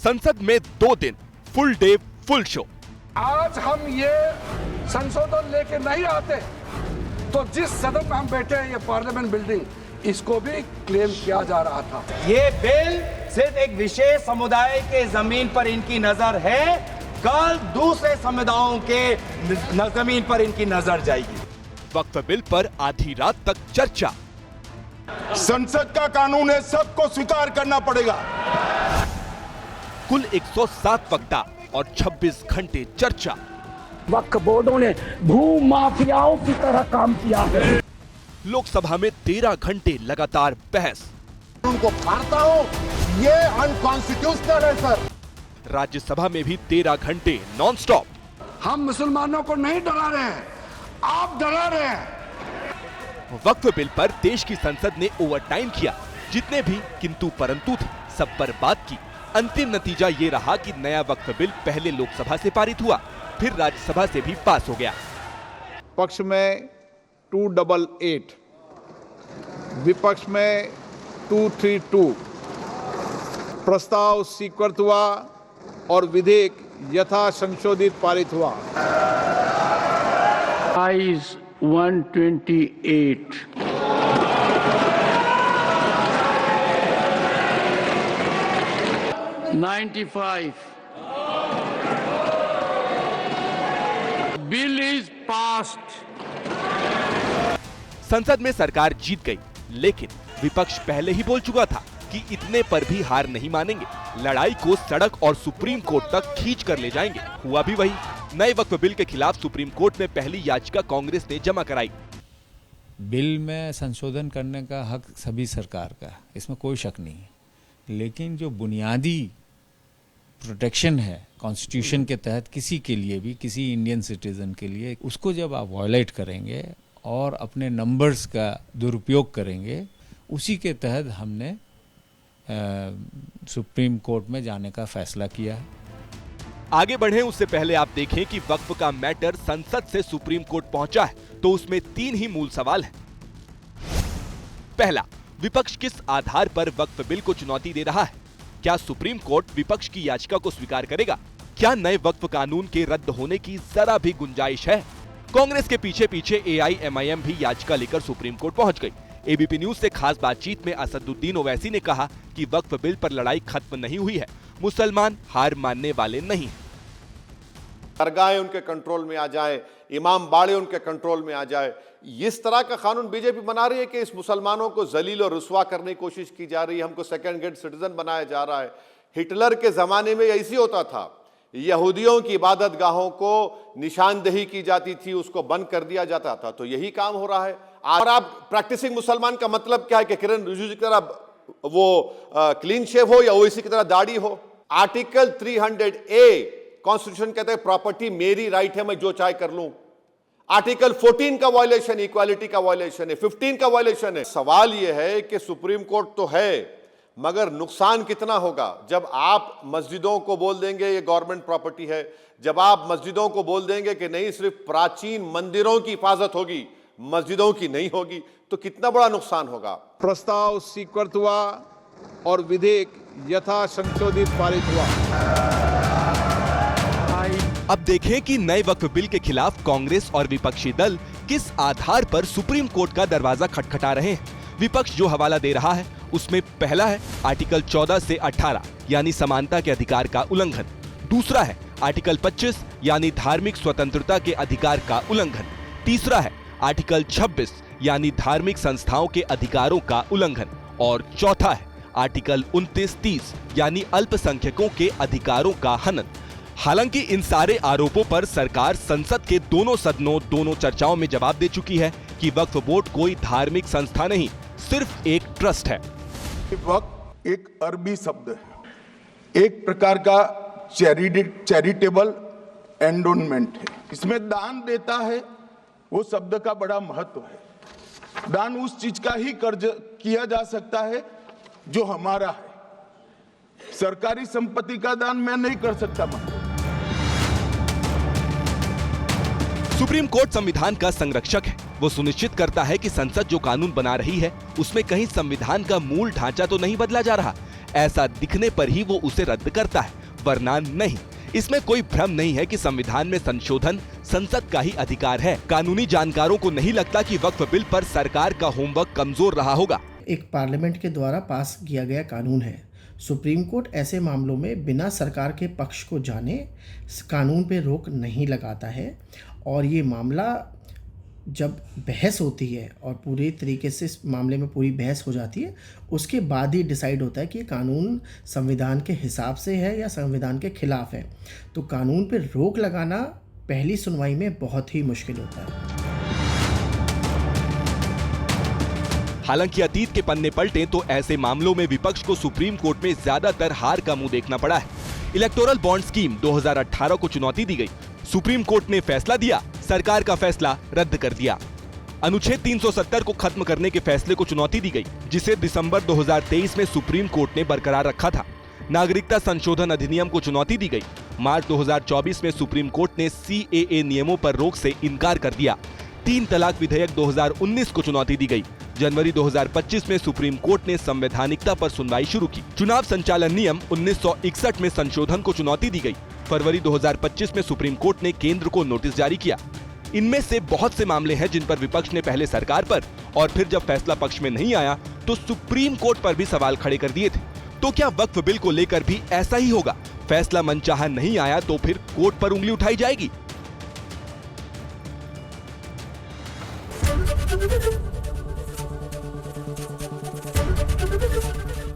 संसद में 2 दिन फुल डे फुल शो। आज हम ये संशोधन लेके नहीं आते तो जिस सदन में हम बैठे हैं, ये पार्लियामेंट बिल्डिंग, इसको भी क्लेम किया जा रहा था। ये बिल सिर्फ एक विशेष समुदाय के जमीन पर इनकी नजर है, कल दूसरे समुदायों के जमीन पर इनकी नजर जाएगी। वक्फ बिल पर आधी रात तक चर्चा। संसद का कानून है, सबको स्वीकार करना पड़ेगा। कुल 107 वक्ता और 26 घंटे चर्चा। वक्फ बोर्डों ने भू माफियाओं की तरह काम किया है। लोकसभा में 13 घंटे लगातार बहस। उनको फाड़ता हूं, ये अनकॉन्स्टिट्यूशनल है सर। राज्यसभा में भी 13 घंटे नॉनस्टॉप। हम मुसलमानों को नहीं डरा रहे हैं, आप डरा रहे हैं। वक्फ बिल पर देश की संसद ने ओवरटाइम किया। जितने भी किंतु परंतु थे, सब पर बात की। अंतिम नतीजा ये रहा कि नया वक्फ बिल पहले लोकसभा से पारित हुआ, फिर राज्यसभा से भी पास हो गया। पक्ष में 288, विपक्ष में 232। प्रस्ताव स्वीकृत हुआ और विधेयक यथा संशोधित पारित हुआ। आइज 128, 95। Bill is passed. संसद में सरकार जीत गई, लेकिन विपक्ष पहले ही बोल चुका था कि इतने पर भी हार नहीं मानेंगे, लड़ाई को सड़क और सुप्रीम कोर्ट तक खींच कर ले जाएंगे। हुआ भी वही। नए वक्फ बिल के खिलाफ सुप्रीम कोर्ट में पहली याचिका कांग्रेस ने जमा कराई। बिल में संशोधन करने का हक सभी सरकार का है, इसमें कोई शक नहीं है, लेकिन जो बुनियादी प्रोटेक्शन है कॉन्स्टिट्यूशन के तहत किसी के लिए भी, किसी इंडियन सिटीजन के लिए, उसको जब आप वायलेट करेंगे और अपने नंबर्स का दुरुपयोग करेंगे, उसी के तहत हमने सुप्रीम कोर्ट में जाने का फैसला किया है। आगे बढ़े उससे पहले आप देखें कि वक्फ का मैटर संसद से सुप्रीम कोर्ट पहुंचा है, तो उसमें 3 ही मूल सवाल हैं। पहला, विपक्ष किस आधार पर वक्फ बिल को चुनौती दे रहा है? क्या सुप्रीम कोर्ट विपक्ष की याचिका को स्वीकार करेगा? क्या नए वक्फ कानून के रद्द होने की जरा भी गुंजाइश है? कांग्रेस के पीछे पीछे AIMIM भी याचिका लेकर सुप्रीम कोर्ट पहुंच गई। ABP न्यूज से खास बातचीत में असदुद्दीन ओवैसी ने कहा कि वक्फ बिल पर लड़ाई खत्म नहीं हुई है, मुसलमान हार मानने वाले नहीं। दरगाहें उनके कंट्रोल में आ जाए, इमाम बाड़े उनके कंट्रोल में आ जाए, इस तरह का कानून बीजेपी बना रही है कि इस मुसलमानों को जलील और रुस्वा करने की कोशिश की जा रही है, हमको सेकंड ग्रेड सिटीजन बनाया जा रहा है। हिटलर के जमाने में ऐसी होता था, यहूदियों की इबादत गाहों को निशानदेही की जाती थी, उसको बंद कर दिया जाता था। तो यही काम हो रहा है। और आप प्रैक्टिसिंग मुसलमान का मतलब क्या है कि किरण रिजिजू की तरह वो क्लीन शेव हो या ओवैसी की तरह दाढ़ी हो? आर्टिकल 300A कॉन्स्टिट्यूशन कहते हैं प्रॉपर्टी मेरी राइट है, मैं जो चाहे कर लूं। आर्टिकल 14 का वायलेशन, इक्वालिटी का वायलेशन है, 15 का वायलेशन है। सवाल यह है कि सुप्रीम कोर्ट तो है, मगर नुकसान कितना होगा जब आप मस्जिदों को बोल देंगे ये गवर्नमेंट प्रॉपर्टी है, जब आप मस्जिदों को बोल देंगे कि नहीं सिर्फ प्राचीन मंदिरों की हिफाजत होगी, मस्जिदों की नहीं होगी, तो कितना बड़ा नुकसान होगा। प्रस्ताव स्वीकृत हुआ और विधेयक यथा संशोधित पारित हुआ। अब देखें कि नए वक्फ बिल के खिलाफ कांग्रेस और विपक्षी दल किस आधार पर सुप्रीम कोर्ट का दरवाजा खटखटा रहे हैं। विपक्ष जो हवाला दे रहा है उसमें पहला है आर्टिकल 14 से 18 यानी समानता के अधिकार का उल्लंघन। दूसरा है आर्टिकल 25 यानी धार्मिक स्वतंत्रता के अधिकार का उल्लंघन। तीसरा है आर्टिकल 26 यानी धार्मिक संस्थाओं के अधिकारों का उल्लंघन। और चौथा है आर्टिकल 29-30 यानी अल्पसंख्यकों के अधिकारों का हनन। हालांकि इन सारे आरोपों पर सरकार संसद के दोनों सदनों, दोनों चर्चाओं में जवाब दे चुकी है कि वक्फ बोर्ड कोई धार्मिक संस्था नहीं, सिर्फ एक ट्रस्ट है। वक्फ एक अरबी शब्द है, एक प्रकार का चैरिटेबल एंडोनमेंट है। इसमें दान देता है, वो शब्द का बड़ा महत्व है। दान उस चीज का ही कर्ज किया जा सकता है जो हमारा है। सरकारी संपत्ति का दान मैं नहीं कर सकता। सुप्रीम कोर्ट संविधान का संरक्षक है। वो सुनिश्चित करता है कि संसद जो कानून बना रही है उसमें कहीं संविधान का मूल ढांचा तो नहीं बदला जा रहा। ऐसा दिखने पर ही वो उसे रद्द करता है, वरना नहीं। इसमें कोई भ्रम नहीं है कि संविधान में संशोधन संसद का ही अधिकार है। कानूनी जानकारों को नहीं लगता कि वक्फ बिल पर सरकार का होमवर्क कमजोर रहा होगा। एक पार्लियामेंट के द्वारा पास किया गया कानून है। सुप्रीम कोर्ट ऐसे मामलों में बिना सरकार के पक्ष को जाने कानून पे रोक नहीं लगाता है, और ये मामला जब बहस होती है और पूरी तरीके से इस मामले में पूरी बहस हो जाती है, उसके बाद ही डिसाइड होता है कि ये कानून संविधान के हिसाब से है या संविधान के खिलाफ है। तो कानून पे रोक लगाना पहली सुनवाई में बहुत ही मुश्किल होता है। हालांकि अतीत के पन्ने पलटें तो ऐसे मामलों में विपक्ष को सुप्रीम कोर्ट में ज्यादातर हार का मुंह देखना पड़ा है। इलेक्टोरल बॉन्ड स्कीम 2018 को चुनौती दी गई, सुप्रीम कोर्ट ने फैसला दिया, सरकार का फैसला रद्द कर दिया। अनुच्छेद 370 को खत्म करने के फैसले को चुनौती दी गई, जिसे दिसंबर 2023 में सुप्रीम कोर्ट ने बरकरार रखा था। नागरिकता संशोधन अधिनियम को चुनौती दी गई। मार्च 2024 में सुप्रीम कोर्ट ने CAA नियमों पर रोक से इनकार कर दिया। 3 तलाक विधेयक 2019 को चुनौती दी गई। जनवरी 2025 में सुप्रीम कोर्ट ने संवैधानिकता पर सुनवाई शुरू की। चुनाव संचालन नियम 1961 में संशोधन को चुनौती दी गई। फरवरी 2025 में सुप्रीम कोर्ट ने केंद्र को नोटिस जारी किया। इनमें से बहुत से मामले हैं जिन पर विपक्ष ने पहले सरकार पर और फिर जब फैसला पक्ष में नहीं आया तो सुप्रीम कोर्ट पर भी सवाल खड़े कर दिए थे। तो क्या वक्फ बिल को लेकर भी ऐसा ही होगा? फैसला मनचाहा नहीं आया तो फिर कोर्ट पर उंगली उठाई जाएगी?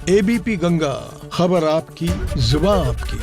ABP गंगा, खबर आपकी, जुबान आपकी।